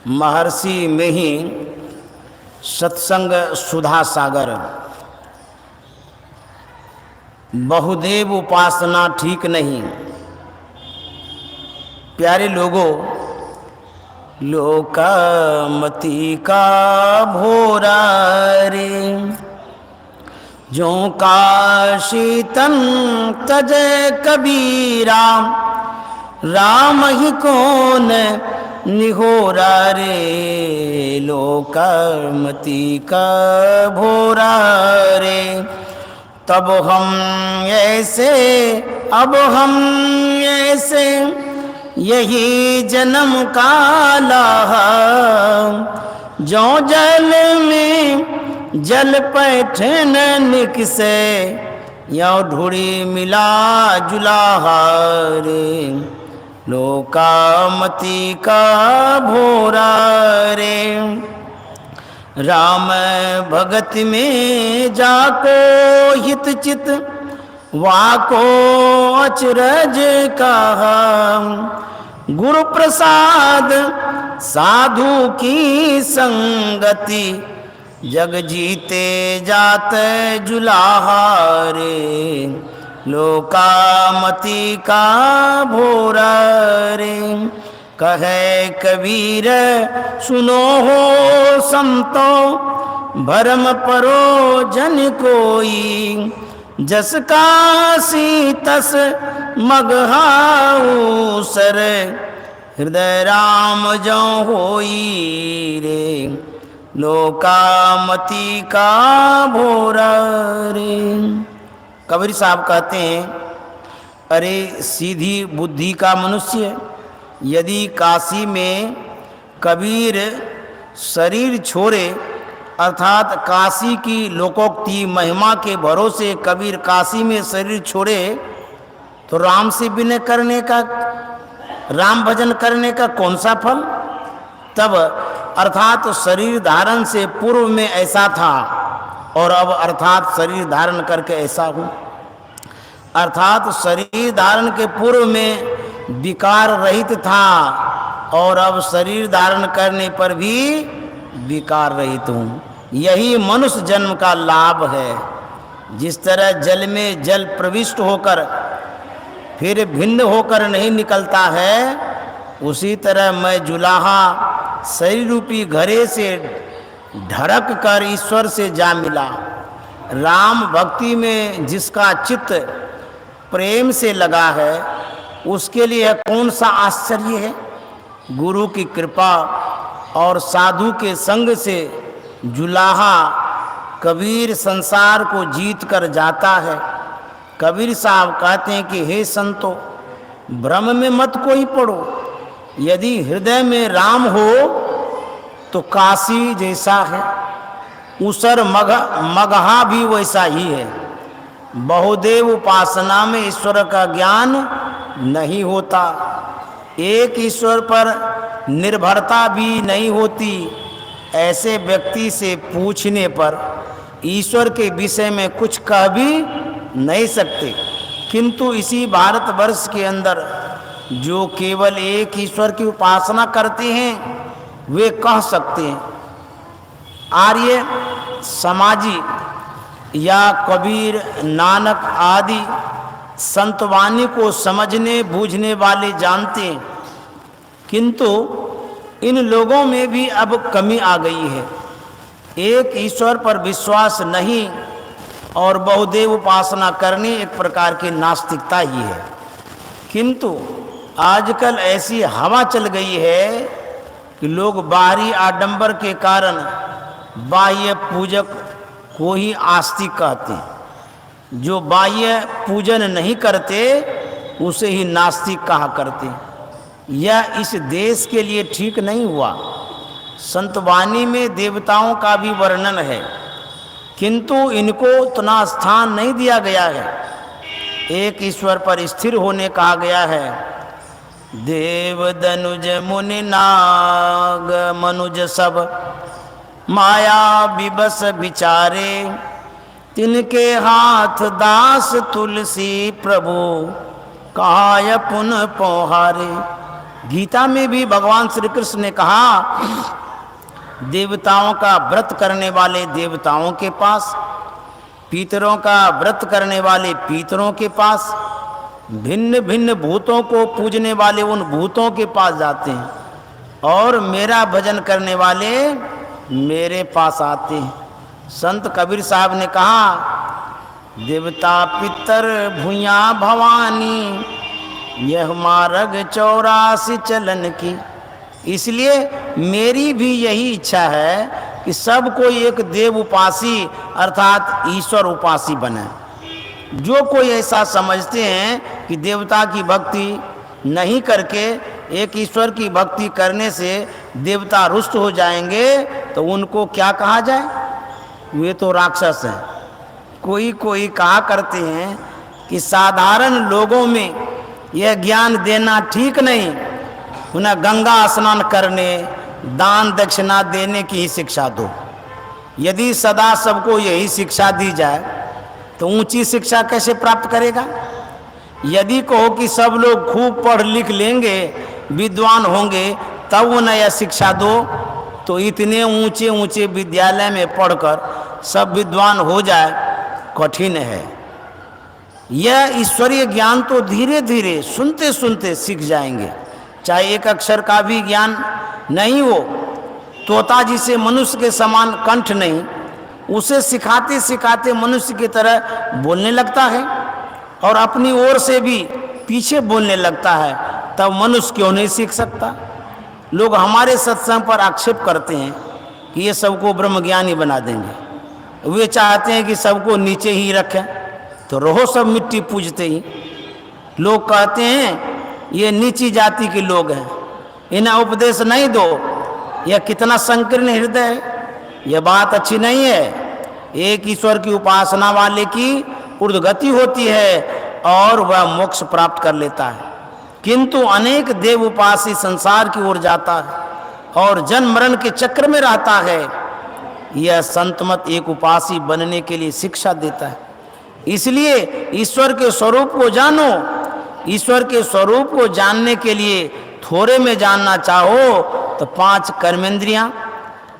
महर्षि में ही सत्संग सुधा सागर। बहुदेव उपासना ठीक नहीं। प्यारे लोगों, लोकामति का भोरा रे, जो काशी तन तजय कबीरा, राम ही कौन निहोरा रे, लोकामति का भोरा रे। तब हम ऐसे, अब हम ऐसे, यही जन्म काला, जो जल में जल पैठन निकसे, यो ढूढ़ी मिला जुलाहा रे, लोकामति का भोरा रे। राम भगत में जाको हित चित, वाको अचरज कहा, गुरु प्रसाद साधु की संगति, जग जीते जात जुलाहा रे, लोकामति का भोरा रे। कहे कबीर सुनो हो संतो, भरम परो जन कोई, जस काशी तस मगहाऊ सर, हृदय राम जो होई रे, लोकामति का भोरा रे। कबीर साहब कहते हैं, अरे सीधी बुद्धि का मनुष्य, यदि काशी में कबीर शरीर छोड़े, अर्थात काशी की लोकोक्ति महिमा के भरोसे कबीर काशी में शरीर छोड़े, तो राम से विनय करने का, राम भजन करने का कौन सा फल? तब अर्थात शरीर धारण से पूर्व में ऐसा था, और अब अर्थात शरीर धारण करके ऐसा हूँ। अर्थात शरीर धारण के पूर्व में विकार रहित था, और अब शरीर धारण करने पर भी विकार रहित हूँ। यही मनुष्य जन्म का लाभ है। जिस तरह जल में जल प्रविष्ट होकर फिर भिन्न होकर नहीं निकलता है, उसी तरह मैं जुलाहा शरीर रूपी घरे से ढड़क कर ईश्वर से जा मिला। राम भक्ति में जिसका चित्त प्रेम से लगा है, उसके लिए कौन सा आश्चर्य है। गुरु की कृपा और साधु के संग से जुलाहा कबीर संसार को जीत कर जाता है। कबीर साहब कहते हैं कि हे संतो, भ्रम में मत कोई पड़ो। यदि हृदय में राम हो तो काशी जैसा है, उसर मगहा भी वैसा ही है। बहुदेव उपासना में ईश्वर का ज्ञान नहीं होता, एक ईश्वर पर निर्भरता भी नहीं होती। ऐसे व्यक्ति से पूछने पर ईश्वर के विषय में कुछ कह भी नहीं सकते। किंतु इसी भारतवर्ष के अंदर जो केवल एक ईश्वर की उपासना करते हैं, वे कह सकते हैं। आर्य समाजी या कबीर, नानक आदि संतवाणी को समझने बूझने वाले जानते हैं, किंतु इन लोगों में भी अब कमी आ गई है। एक ईश्वर पर विश्वास नहीं और बहुदेव उपासना करनी एक प्रकार की नास्तिकता ही है। किंतु आजकल ऐसी हवा चल गई है कि लोग बाहरी आडंबर के कारण बाह्य पूजक को ही आस्तिक कहते हैं। जो बाह्य पूजन नहीं करते उसे ही नास्तिक कहा करते हैं। यह इस देश के लिए ठीक नहीं हुआ। संतवाणी में देवताओं का भी वर्णन है, किंतु इनको उतना स्थान नहीं दिया गया है। एक ईश्वर पर स्थिर होने कहा गया है। देव दनुज मुनि नाग मनुज सब, माया विबस विचारे, तिनके हाथ दास तुलसी प्रभु, काय पुन पोहारे। गीता में भी भगवान श्री कृष्ण ने कहा, देवताओं का व्रत करने वाले देवताओं के पास, पितरों का व्रत करने वाले पितरों के पास, भिन्न भिन्न भूतों को पूजने वाले उन भूतों के पास जाते हैं, और मेरा भजन करने वाले मेरे पास आते हैं। संत कबीर साहब ने कहा, देवता पितर भूया भवानी, यह मार्ग 84 चलन की। इसलिए मेरी भी यही इच्छा है कि सब कोई एक देव उपासी अर्थात ईश्वर उपासी बने। जो कोई ऐसा समझते हैं कि देवता की भक्ति नहीं करके एक ईश्वर की भक्ति करने से देवता रुष्ट हो जाएंगे, तो उनको क्या कहा जाए? वे तो राक्षस हैं। कोई कोई कहा करते हैं कि साधारण लोगों में यह ज्ञान देना ठीक नहीं, उन्हें गंगा स्नान करने, दान दक्षिणा देने की ही शिक्षा दो। यदि सदा सबको यही शिक्षा दी जाए तो ऊंची शिक्षा कैसे प्राप्त करेगा? यदि कहो कि सब लोग खूब पढ़ लिख लेंगे, विद्वान होंगे, तब उन्हें यह शिक्षा दो, तो इतने ऊंचे ऊंचे विद्यालय में पढ़कर सब विद्वान हो जाए, कठिन है। यह ईश्वरीय ज्ञान तो धीरे धीरे सुनते सुनते सीख जाएंगे। चाहे एक अक्षर का भी ज्ञान नहीं हो, तोता जिसे मनुष्य के समान कंठ नहीं, उसे सिखाते सिखाते मनुष्य की तरह बोलने लगता है और अपनी ओर से भी पीछे बोलने लगता है, तब मनुष्य क्यों नहीं सीख सकता? लोग हमारे सत्संग पर आक्षेप करते हैं कि ये सबको ब्रह्मज्ञानी बना देंगे। वे चाहते हैं कि सबको नीचे ही रखें, तो रहो सब मिट्टी पूजते ही। लोग कहते हैं ये नीची जाति के लोग हैं, इन्हें उपदेश नहीं दो। यह कितना संकीर्ण हृदय है, यह बात अच्छी नहीं है। एक ईश्वर की उपासना वाले की ऊर्ध्वगति होती है और वह मोक्ष प्राप्त कर लेता है, किंतु अनेक देव उपासी संसार की ओर जाता है और जन्म मरण के चक्र में रहता है। यह संत मत एक उपासी बनने के लिए शिक्षा देता है। इसलिए ईश्वर के स्वरूप को जानो। ईश्वर के स्वरूप को जानने के लिए थोड़े में जानना चाहो तो 5 कर्मेंद्रियां,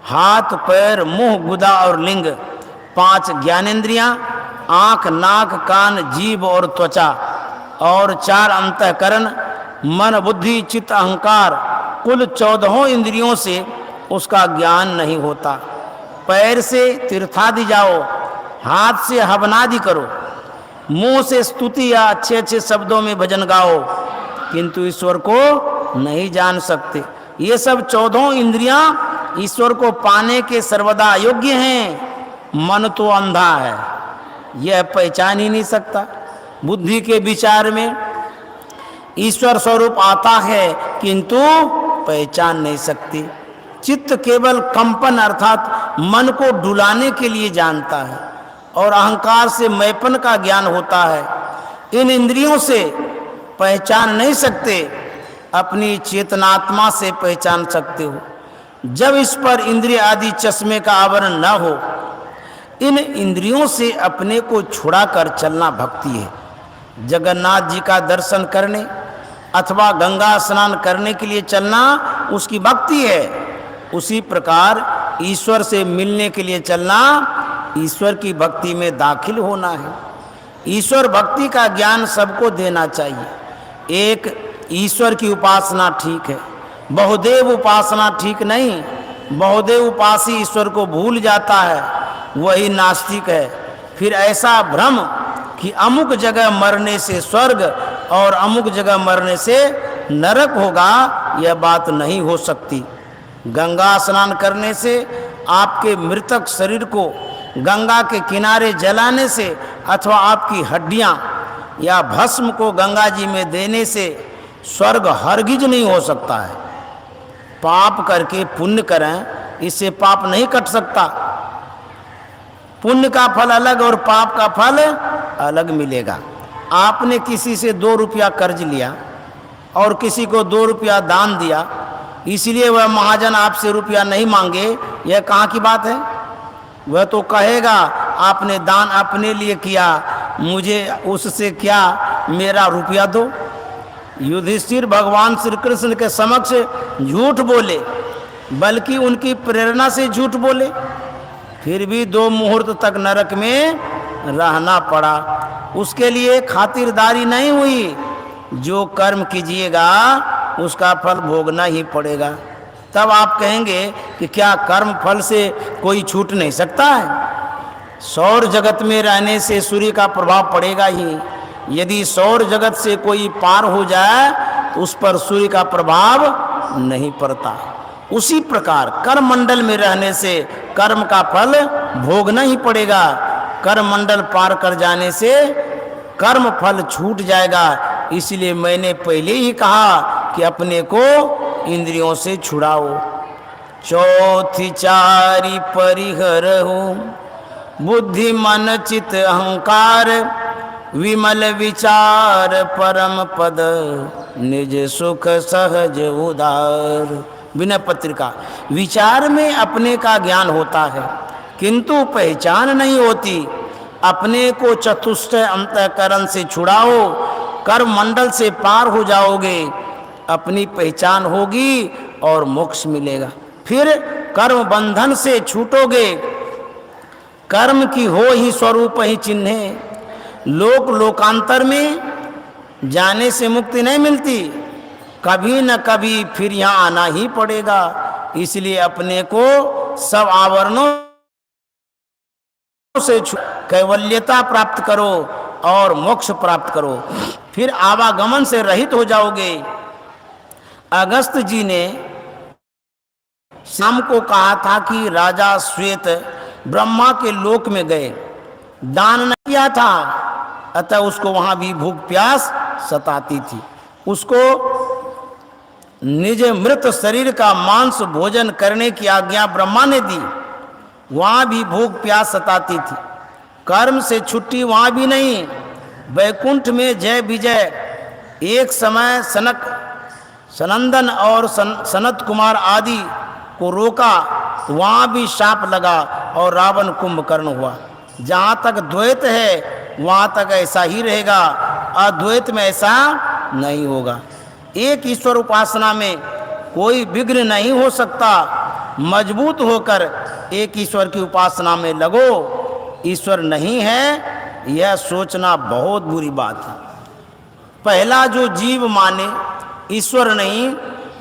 हाथ पैर मुंह गुदा और लिंग, 5 ज्ञानेंद्रियां, आँख नाक कान जीभ और त्वचा, और 4 अंतःकरण मन बुद्धि चित्त अहंकार, कुल 14 इंद्रियों से उसका ज्ञान नहीं होता। पैर से तीर्थादि जाओ, हाथ से हवनादि करो, मुंह से स्तुति या अच्छे अच्छे शब्दों में भजन गाओ, किंतु ईश्वर को नहीं जान सकते। ये सब 14 इंद्रियां ईश्वर को पाने के सर्वदा योग्य हैं। मन तो अंधा है, यह पहचान ही नहीं सकता। बुद्धि के विचार में ईश्वर स्वरूप आता है, किंतु पहचान नहीं सकती। चित्त केवल कंपन अर्थात मन को डुलाने के लिए जानता है, और अहंकार से मैपन का ज्ञान होता है। इन इंद्रियों से पहचान नहीं सकते, अपनी चेतनात्मा से पहचान सकते हो। जब इस पर इंद्रिय आदि चश्मे का आवरण न हो, इन इंद्रियों से अपने को छुड़ाकर चलना भक्ति है। जगन्नाथ जी का दर्शन करने अथवा गंगा स्नान करने के लिए चलना उसकी भक्ति है। उसी प्रकार ईश्वर से मिलने के लिए चलना ईश्वर की भक्ति में दाखिल होना है। ईश्वर भक्ति का ज्ञान सबको देना चाहिए। एक ईश्वर की उपासना ठीक है, बहुदेव उपासना ठीक नहीं। बहुदेव उपासी ईश्वर को भूल जाता है, वही नास्तिक है। फिर ऐसा भ्रम कि अमुक जगह मरने से स्वर्ग और अमुक जगह मरने से नरक होगा, यह बात नहीं हो सकती। गंगा स्नान करने से, आपके मृतक शरीर को गंगा के किनारे जलाने से, अथवा आपकी हड्डियां या भस्म को गंगा जी में देने से स्वर्ग हरगिज नहीं हो सकता है। पाप करके पुण्य करें, इससे पाप नहीं कट सकता। पुण्य का फल अलग और पाप का फल अलग मिलेगा। आपने किसी से 2 रुपया कर्ज लिया और किसी को 2 रुपया दान दिया, इसलिए वह महाजन आपसे रुपया नहीं मांगे, यह कहाँ की बात है? वह तो कहेगा आपने दान अपने लिए किया, मुझे उससे क्या, मेरा रुपया दो। युधिष्ठिर भगवान श्री कृष्ण के समक्ष झूठ बोले, बल्कि उनकी प्रेरणा से झूठ बोले, फिर भी 2 मुहूर्त तक नरक में रहना पड़ा। उसके लिए खातिरदारी नहीं हुई। जो कर्म कीजिएगा उसका फल भोगना ही पड़ेगा। तब आप कहेंगे कि क्या कर्म फल से कोई छूट नहीं सकता है? सौर जगत में रहने से सूर्य का प्रभाव पड़ेगा ही। यदि सौर जगत से कोई पार हो जाए तो उस पर सूर्य का प्रभाव नहीं पड़ता। उसी प्रकार कर्म मंडल में रहने से कर्म का फल भोगना ही पड़ेगा। कर्म मंडल पार कर जाने से कर्म फल छूट जाएगा। इसलिए मैंने पहले ही कहा कि अपने को इंद्रियों से छुड़ाओ। चौथी चारी परिहरहु बुद्धि मन चित अहंकार, विमल विचार परम पद निज सुख सहज उदार। विनय पत्रिका। विचार में अपने का ज्ञान होता है किंतु पहचान नहीं होती। अपने को चतुष्ट अंतःकरण से छुड़ाओ, कर्म मंडल से पार हो जाओगे, अपनी पहचान होगी और मोक्ष मिलेगा। फिर कर्म बंधन से छूटोगे। कर्म की हो ही स्वरूप ही चिन्हे। लोक लोकांतर में जाने से मुक्ति नहीं मिलती, कभी न कभी फिर यहाँ आना ही पड़ेगा। इसलिए अपने को सब आवरणों से कैवल्यता प्राप्त करो और मोक्ष प्राप्त करो, फिर आवागमन से रहित हो जाओगे। अगस्त जी ने शाम को कहा था कि राजा श्वेत ब्रह्मा के लोक में गए, दान न किया था, अतः उसको वहां भी भूख प्यास सताती थी। उसको निज मृत शरीर का मांस भोजन करने की आज्ञा ब्रह्मा ने दी, वहां भी भूख प्यास सताती थी। कर्म से छुट्टी वहां भी नहीं। वैकुंठ में जय विजय एक समय सनंदन और सनत कुमार आदि को रोका, वहां भी शाप लगा और रावण कुंभकर्ण हुआ। जहाँ तक द्वैत है वहाँ तक ऐसा ही रहेगा, अद्वैत में ऐसा नहीं होगा। एक ईश्वर उपासना में कोई विघ्न नहीं हो सकता। मजबूत होकर एक ईश्वर की उपासना में लगो। ईश्वर नहीं है यह सोचना बहुत बुरी बात है। पहला जो जीव माने ईश्वर नहीं,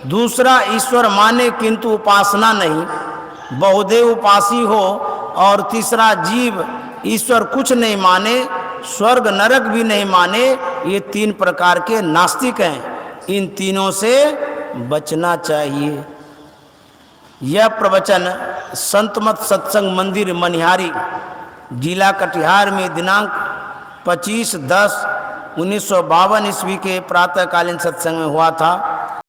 दूसरा ईश्वर माने किंतु उपासना नहीं, बहुदेव उपासी हो, और तीसरा जीव ईश्वर कुछ नहीं माने, स्वर्ग नरक भी नहीं माने, ये 3 प्रकार के नास्तिक हैं। इन तीनों से बचना चाहिए। यह प्रवचन संतमत सत्संग मंदिर मनिहारी, जिला कटिहार में दिनांक 25/10/1952 ईस्वी के प्रातःकालीन सत्संग में हुआ था।